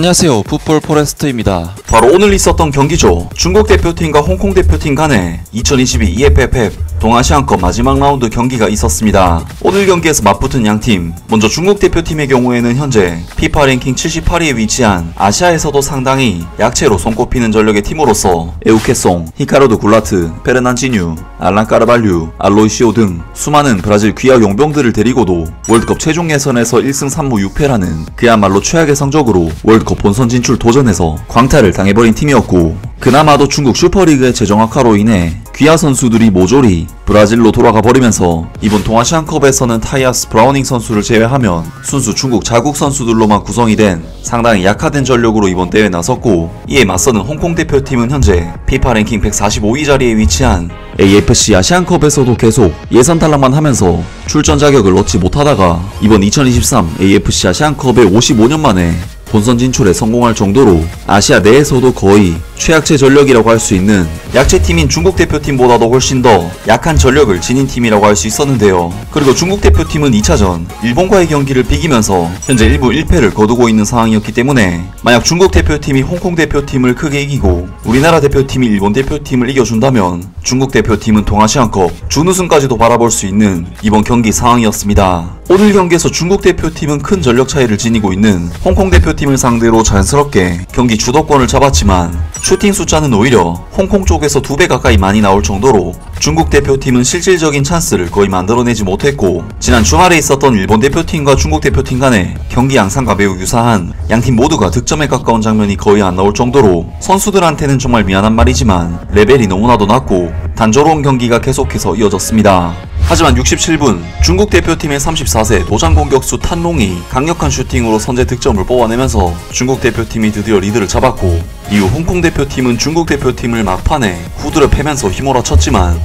안녕하세요, 풋볼 포레스트입니다. 바로 오늘 있었던 경기죠. 중국 대표팀과 홍콩 대표팀 간에 2022 EFFF 동아시안컵 마지막 라운드 경기가 있었습니다. 오늘 경기에서 맞붙은 양팀, 먼저 중국 대표팀의 경우에는 현재 피파 랭킹 78위에 위치한 아시아에서도 상당히 약체로 손꼽히는 전력의 팀으로서 에우케송, 히카르도 굴라트, 페르난지뉴, 알란 까르발류, 알로이시오 등 수많은 브라질 귀화 용병들을 데리고도 월드컵 최종 예선에서 1승 3무 6패라는 그야말로 최악의 성적으로 월드컵 본선 진출 도전에서 광탈을 당해버린 팀이었고, 그나마도 중국 슈퍼리그의 재정 악화로 인해 귀화 선수들이 모조리 브라질로 돌아가 버리면서 이번 동아시안컵에서는 타이아스 브라우닝 선수를 제외하면 순수 중국 자국 선수들로만 구성이 된 상당히 약화된 전력으로 이번 대회에 나섰고, 이에 맞서는 홍콩 대표팀은 현재 피파 랭킹 145위 자리에 위치한 AFC 아시안컵에서도 계속 예선 탈락만 하면서 출전 자격을 얻지 못하다가 이번 2023 AFC 아시안컵에 55년 만에 본선 진출에 성공할 정도로 아시아 내에서도 거의 최약체 전력이라고 할 수 있는 약체팀인 중국 대표팀보다도 훨씬 더 약한 전력을 지닌 팀이라고 할 수 있었는데요. 그리고 중국 대표팀은 2차전 일본과의 경기를 비기면서 현재 1부 1패를 거두고 있는 상황이었기 때문에 만약 중국 대표팀이 홍콩 대표팀을 크게 이기고 우리나라 대표팀이 일본 대표팀을 이겨준다면 중국 대표팀은 동아시안컵 준우승까지도 바라볼 수 있는 이번 경기 상황이었습니다. 오늘 경기에서 중국 대표팀은 큰 전력 차이를 지니고 있는 홍콩 대표팀을 상대로 자연스럽게 경기 주도권을 잡았지만 슈팅 숫자는 오히려 홍콩 쪽에서 2배 가까이 많이 나올 정도로 중국 대표팀은 실질적인 찬스를 거의 만들어내지 못했고, 지난 주말에 있었던 일본 대표팀과 중국 대표팀 간의 경기 양상과 매우 유사한 양팀 모두가 득점에 가까운 장면이 거의 안 나올 정도로 선수들한테는 정말 미안한 말이지만 레벨이 너무나도 낮고 단조로운 경기가 계속해서 이어졌습니다. 하지만 67분 중국 대표팀의 34세 도장 공격수 탄롱이 강력한 슈팅으로 선제 득점을 뽑아내면서 중국 대표팀이 드디어 리드를 잡았고, 이후 홍콩 대표팀은 중국 대표팀을 막판에 후드려 패면서 휘몰아쳤지만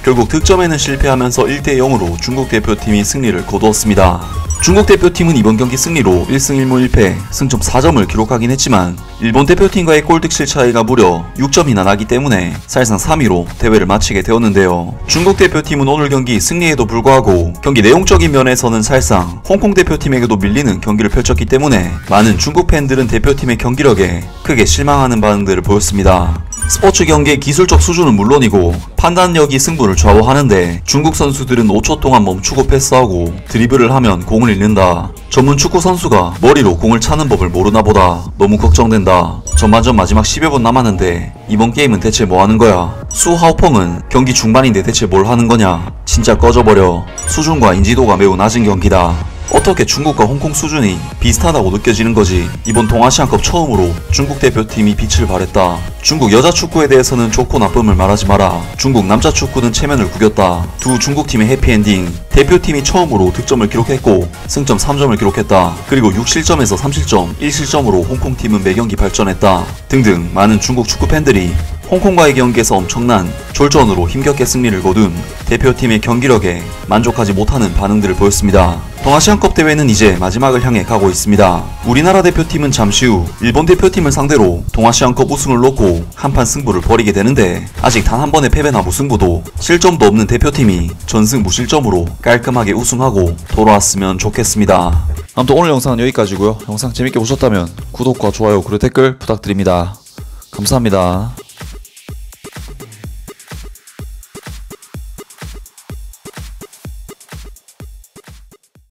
결국 득점에는 실패하면서 1대0으로 중국 대표팀이 승리를 거두었습니다. 중국 대표팀은 이번 경기 승리로 1승 1무 1패 승점 4점을 기록하긴 했지만 일본 대표팀과의 골득실 차이가 무려 6점이나 나기 때문에 사실상 3위로 대회를 마치게 되었는데요. 중국 대표팀은 오늘 경기 승리에도 불구하고 경기 내용적인 면에서는 사실상 홍콩 대표팀에게도 밀리는 경기를 펼쳤기 때문에 많은 중국 팬들은 대표팀의 경기력에 크게 실망하는 반응들을 보였습니다. 스포츠 경기의 기술적 수준은 물론이고 판단력이 승부를 좌우하는데 중국 선수들은 5초 동안 멈추고 패스하고 드리블을 하면 공을 잃는다, 전문 축구 선수가 머리로 공을 차는 법을 모르나 보다, 너무 걱정된다, 전반전 마지막 10여 분 남았는데 이번 게임은 대체 뭐 하는 거야, 수하오펑은 경기 중반인데 대체 뭘 하는 거냐, 진짜 꺼져버려, 수준과 인지도가 매우 낮은 경기다, 어떻게 중국과 홍콩 수준이 비슷하다고 느껴지는 거지, 이번 동아시안컵 처음으로 중국 대표팀이 빛을 발했다, 중국 여자 축구에 대해서는 좋고 나쁨을 말하지 마라, 중국 남자 축구는 체면을 구겼다, 두 중국팀의 해피엔딩, 대표팀이 처음으로 득점을 기록했고 승점 3점을 기록했다, 그리고 6실점에서 3실점 1실점으로 홍콩팀은 매경기 발전했다 등등 많은 중국 축구팬들이 홍콩과의 경기에서 엄청난 졸전으로 힘겹게 승리를 거둔 대표팀의 경기력에 만족하지 못하는 반응들을 보였습니다. 동아시안컵 대회는 이제 마지막을 향해 가고 있습니다. 우리나라 대표팀은 잠시 후 일본 대표팀을 상대로 동아시안컵 우승을 놓고 한판 승부를 벌이게 되는데, 아직 단 한 번의 패배나 무승부도 실점도 없는 대표팀이 전승 무실점으로 깔끔하게 우승하고 돌아왔으면 좋겠습니다. 아무튼 오늘 영상은 여기까지고요. 영상 재밌게 보셨다면 구독과 좋아요 그리고 댓글 부탁드립니다. 감사합니다.